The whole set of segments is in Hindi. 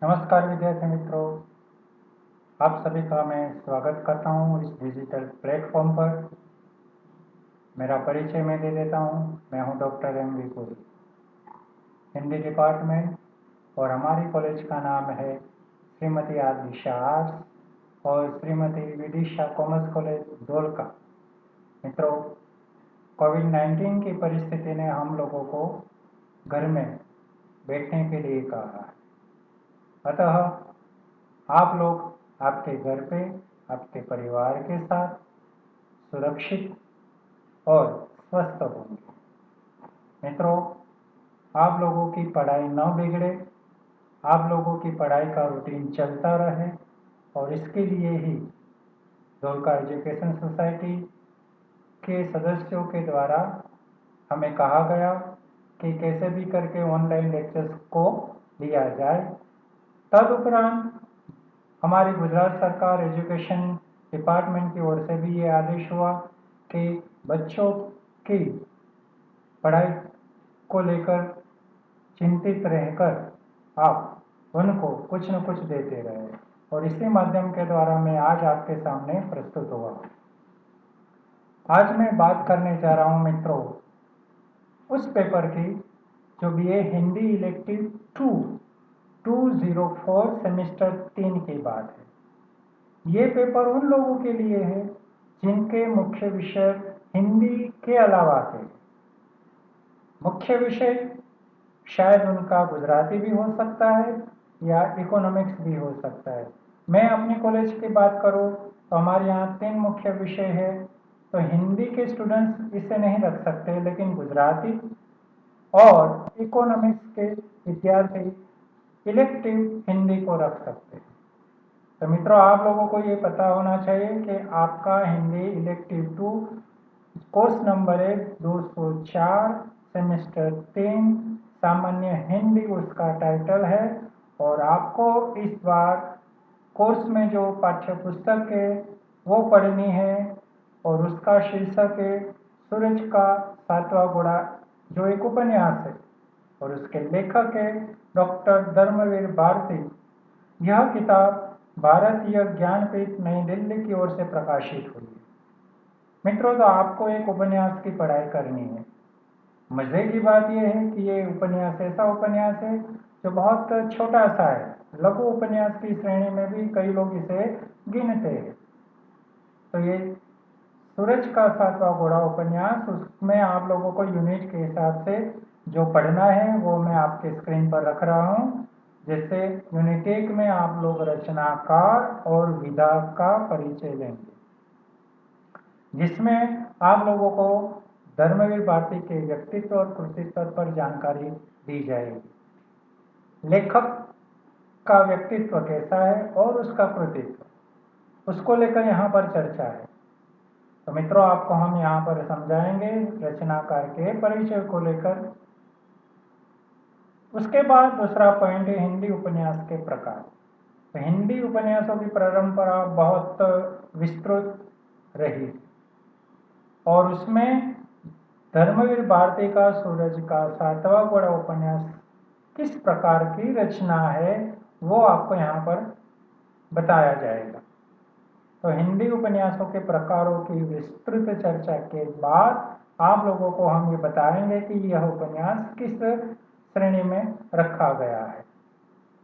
नमस्कार विद्यार्थी मित्रों, आप सभी का मैं स्वागत करता हूं इस डिजिटल प्लेटफॉर्म पर। मेरा परिचय मैं दे देता हूं। मैं हूं doctor M.V. Puri, Hindi department, और हमारी कॉलेज का नाम है श्रीमती आदिशा आर्ट्स और श्रीमती विदिशा कॉमर्स कॉलेज धोलका। मित्रों, कोविड-19 की परिस्थिति ने हम लोगों को घर में बैठने के लिए कहा है, अतः आप लोग आपके घर पे आपके परिवार के साथ सुरक्षित और स्वस्थ होंगे। मित्रों, आप लोगों की पढ़ाई न बिगड़े, आप लोगों की पढ़ाई का रूटीन चलता रहे, और इसके लिए ही धोलका एजुकेशन सोसाइटी के सदस्यों के द्वारा हमें कहा गया कि कैसे भी करके ऑनलाइन लेक्चर्स को लिया जाए। तदुपरांत हमारी गुजरात सरकार एजुकेशन डिपार्टमेंट की ओर से भी ये आदेश हुआ कि बच्चों की पढ़ाई को लेकर चिंतित रहकर आप उनको कुछ न कुछ देते रहे, और इसी माध्यम के द्वारा मैं आज आपके सामने प्रस्तुत हुआ। आज मैं बात करने जा रहा हूं मित्रों उस पेपर की जो BA हिंदी इलेक्टिव 204 सेमेस्टर 3 की बात है। ये पेपर उन लोगों के लिए है जिनके मुख्य विषय हिंदी के अलावा थे। मुख्य विषय शायद उनका गुजराती भी हो सकता है या इकोनॉमिक्स भी हो सकता है। मैं अपनी कॉलेज की बात करूं तो हमारे यहाँ 3 मुख्य विषय है, तो हिंदी के स्टूडेंट्स इसे नहीं रख सकते, लेकिन गुजराती और इकोनॉमिक्स के विद्यार्थी इलेक्टिव हिंदी को रख सकते हैं। तो मित्रों, आप लोगों को ये पता होना चाहिए कि आपका हिंदी इलेक्टिव 2 कोर्स नंबर है 204 सेमेस्टर 3 सामान्य हिंदी उसका टाइटल है। और आपको इस बार कोर्स में जो पाठ्य पुस्तक है वो पढ़नी है, और उसका शीर्षक है सूरज का सातवां घोड़ा, जो एक उपन्यास है, और उसके लेखक है डॉक्टर धर्मवीर भारती। यह किताब भारतीय ज्ञानपीठ नई दिल्ली की ओर से प्रकाशित हुई है। मित्रों, तो आपको एक उपन्यास की पढ़ाई करनी है। मजे की बात यह है कि ये उपन्यास ऐसा उपन्यास है जो बहुत छोटा सा है। लघु उपन्यास की श्रेणी में भी कई लोग इसे गिनते हैं। तो ये सूरज का सातवां घोड़ा उपन्यास, उसमें आप लोगों को यूनिट के हिसाब से जो पढ़ना है वो मैं आपके स्क्रीन पर रख रहा हूँ। जैसे यूनिट 1 में आप लोग रचनाकार और विधा का परिचय लेंगे, जिसमें आप लोगों को धर्मवीर भारती के व्यक्तित्व और कृतित्व पर जानकारी दी जाएगी। लेखक का व्यक्तित्व कैसा है और उसका कृतित्व, उसको लेकर यहाँ पर चर्चा है। तो मित्रों, आपको हम यहाँ पर समझाएंगे रचनाकार के परिचय को लेकर। उसके बाद दूसरा पॉइंट है हिंदी उपन्यास के प्रकार। तो हिंदी उपन्यासों की परंपरा बहुत विस्तृत रही, और उसमें धर्मवीर भारती का सूरज का सातवां घोड़ा उपन्यास किस प्रकार की रचना है वो आपको यहाँ पर बताया जाएगा। तो हिंदी उपन्यासों के प्रकारों की विस्तृत चर्चा के बाद आप लोगों को हम ये बताएंगे कि यह उपन्यास किस श्रेणी में रखा गया है।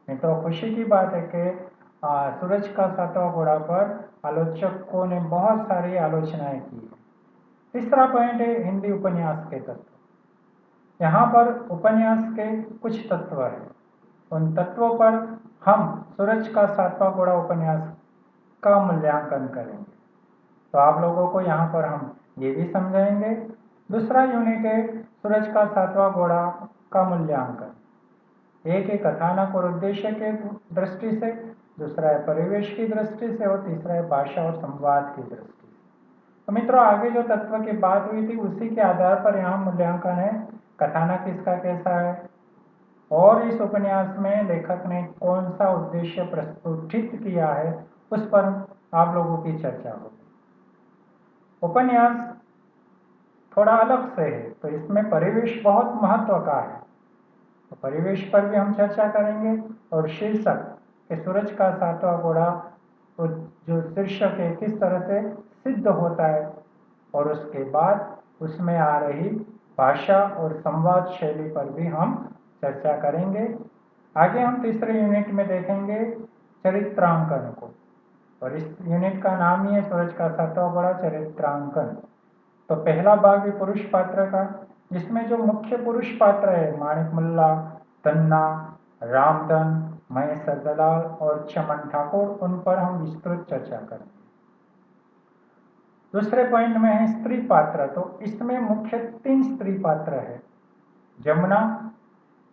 मित्रों, खुशी की बात है कि सूरज का सातवां घोड़ा पर आलोचकों ने बहुत सारी आलोचनाएं की है। तीसरा पॉइंट है हिंदी उपन्यास के तत्व। यहाँ पर उपन्यास के कुछ तत्व हैं, उन तत्वों पर हम सूरज का सातवां घोड़ा उपन्यास का मूल्यांकन करेंगे। तो आप लोगों को यहाँ पर हम ये भी समझाएंगे। दूसरा यूनिट है सूरज का सातवां घोड़ा का मूल्यांकन। एक है कथानक और उद्देश्य के दृष्टि से, दूसरा है परिवेश की दृष्टि से, और तीसरा है भाषा और संवाद की दृष्टि से। तो मित्रों, आगे जो तत्व की बात हुई थी उसी के आधार पर यहाँ मूल्यांकन है। कथानक इसका कैसा है, और इस उपन्यास में लेखक ने कौन सा उद्देश्य प्रस्तुत किया है, उस पर आप लोगों की चर्चा होगी। उपन्यास थोड़ा अलग से है, तो इसमें परिवेश बहुत महत्व का है। तो परिवेश पर भी हम चर्चा करेंगे और शीर्षक कि सूरज का सातवां घोड़ा तो जो शीर्षक है किस तरह से सिद्ध होता है, और उसके बाद उसमें आ रही भाषा और संवाद शैली पर भी हम चर्चा करेंगे। आगे हम तीसरे यूनिट में देखेंगे चरित्रांकन को, और इस यूनिट का नाम ही है सूरज का सातवां घोड़ा चरित्रांकन। तो पहला भाग है पुरुष पात्र का, जिसमें जो मुख्य पुरुष पात्र है माणिक मुल्ला, तन्ना, रामधन, महेश दलाल और चमन ठाकुर, उन पर हम विस्तृत चर्चा करेंगे। दूसरे पॉइंट में है स्त्री पात्र, तो इसमें मुख्य 3 स्त्री पात्र है, जमुना,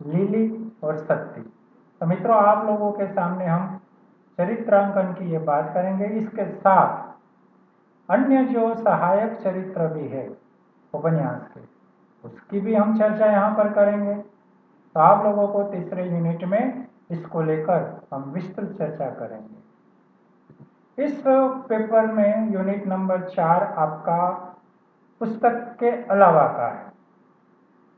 लीली और सत्ती। तो मित्रों आप लोगों के सामने हम चरित्रांकन की ये बात करेंगे, इसके साथ अन्य जो सहायक चरित्र भी है उपन्यास के, उसकी भी हम चर्चा यहाँ पर करेंगे। तो आप लोगों को तीसरे यूनिट में इसको लेकर हम विस्तृत चर्चा करेंगे। इस पेपर में यूनिट नंबर 4 आपका पुस्तक के अलावा का है।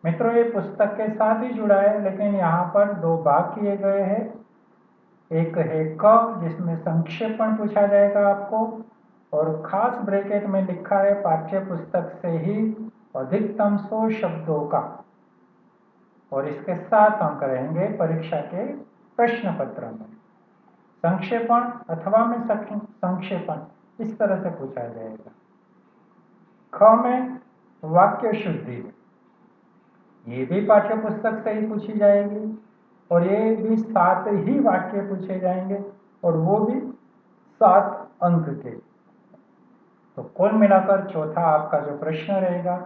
मित्रों ये पुस्तक के साथ ही जुड़ा है, लेकिन यहाँ पर 2 भाग किए गए हैं। एक है क जिसमें संक्षेपण पूछा जाएगा आपको, और खास ब्रैकेट में लिखा है पाठ्य पुस्तक से ही अधिकतम 100 शब्दों का, और इसके साथ अंक रहेंगे परीक्षा के प्रश्न पत्र में। संक्षेपण अथवा में संक्षेपण इस तरह से पूछा जाएगा। ख में वाक्य शुद्धि, ये भी पाठ्य पुस्तक से ही पूछी जाएगी, और ये भी 7 ही वाक्य पूछे जाएंगे, और वो भी 7 अंक के। तो कुल मिलाकर चौथा आपका जो प्रश्न रहेगा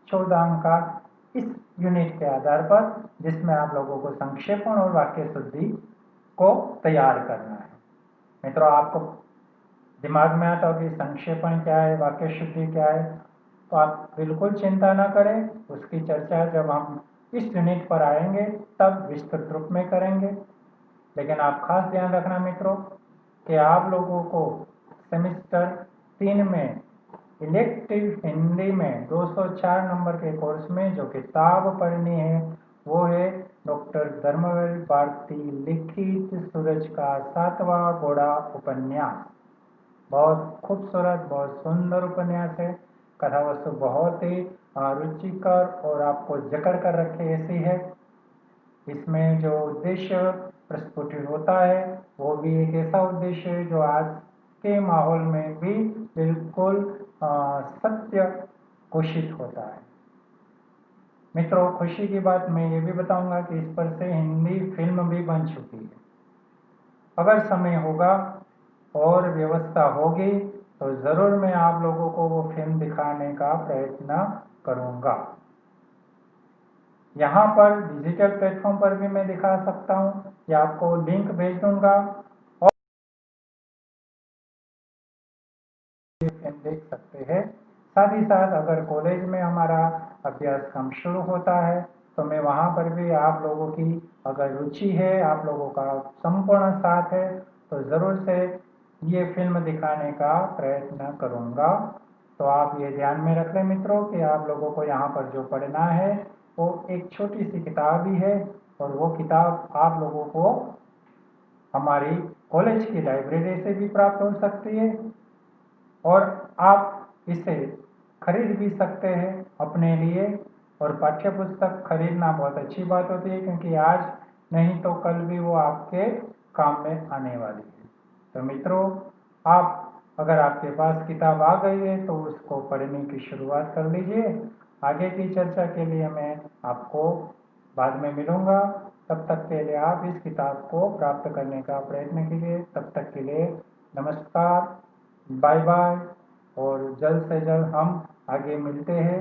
14 अंक का इस यूनिट के आधार पर, जिसमें आप लोगों को संक्षेपण और वाक्य शुद्धि को तैयार करना है। मित्रों आपको दिमाग में आता हो कि संक्षेपण क्या है, वाक्य शुद्धि क्या है, तो आप बिल्कुल चिंता ना करें, उसकी चर्चा जब हम इस यूनिट पर आएंगे तब विस्तृत रूप में करेंगे। लेकिन आप खास ध्यान रखना मित्रों कि आप लोगों को सेमेस्टर 3 में इलेक्टिव हिंदी में 204 नंबर के कोर्स में जो किताब पढ़नी है वो है डॉक्टर धर्मवीर भारती लिखित सूरज का सातवां घोड़ा उपन्यास। बहुत खूबसूरत, बहुत सुंदर उपन्यास है। कथा वस्तु बहुत ही रुचिकर और आपको जकड़ कर रखे ऐसी है। इसमें जो उद्देश्य प्रस्फुटित होता है वो भी एक ऐसा उद्देश्य है जो आज के माहौल में भी बिल्कुल सत्य घोषित होता है। मित्रों खुशी की बात मैं ये भी बताऊंगा कि इस पर से हिंदी फिल्म भी बन चुकी है। अगर समय होगा और व्यवस्था होगी तो ज़रूर मैं आप लोगों को वो फिल्म दिखाने का प्रयत्न करूंगा। यहाँ पर डिजिटल प्लेटफॉर्म पर भी मैं दिखा सकता हूँ, या आपको लिंक भेज दूंगा और फिल्म देख सकते हैं। साथ ही साथ अगर कॉलेज में हमारा अभ्यासक्रम शुरू होता है तो मैं वहाँ पर भी आप लोगों की अगर रुचि है, आप लोगों का संपूर्ण साथ है, तो ज़रूर से ये फिल्म दिखाने का प्रयत्न करूँगा। तो आप ये ध्यान में रख लें मित्रों कि आप लोगों को यहाँ पर जो पढ़ना है वो एक छोटी सी किताब ही है, और वो किताब आप लोगों को हमारी कॉलेज की लाइब्रेरी से भी प्राप्त हो सकती है, और आप इसे खरीद भी सकते हैं अपने लिए। और पाठ्य पुस्तक खरीदना बहुत अच्छी बात होती है, क्योंकि आज नहीं तो कल भी वो आपके काम में आने वाली है। तो मित्रों आप अगर आपके पास किताब आ गई है तो उसको पढ़ने की शुरुआत कर लीजिए। आगे की चर्चा के लिए मैं आपको बाद में मिलूंगा। तब तक के लिए आप इस किताब को प्राप्त करने का प्रयत्न कीजिए। तब तक के लिए नमस्कार, बाय बाय, और जल्द से जल्द हम आगे मिलते हैं।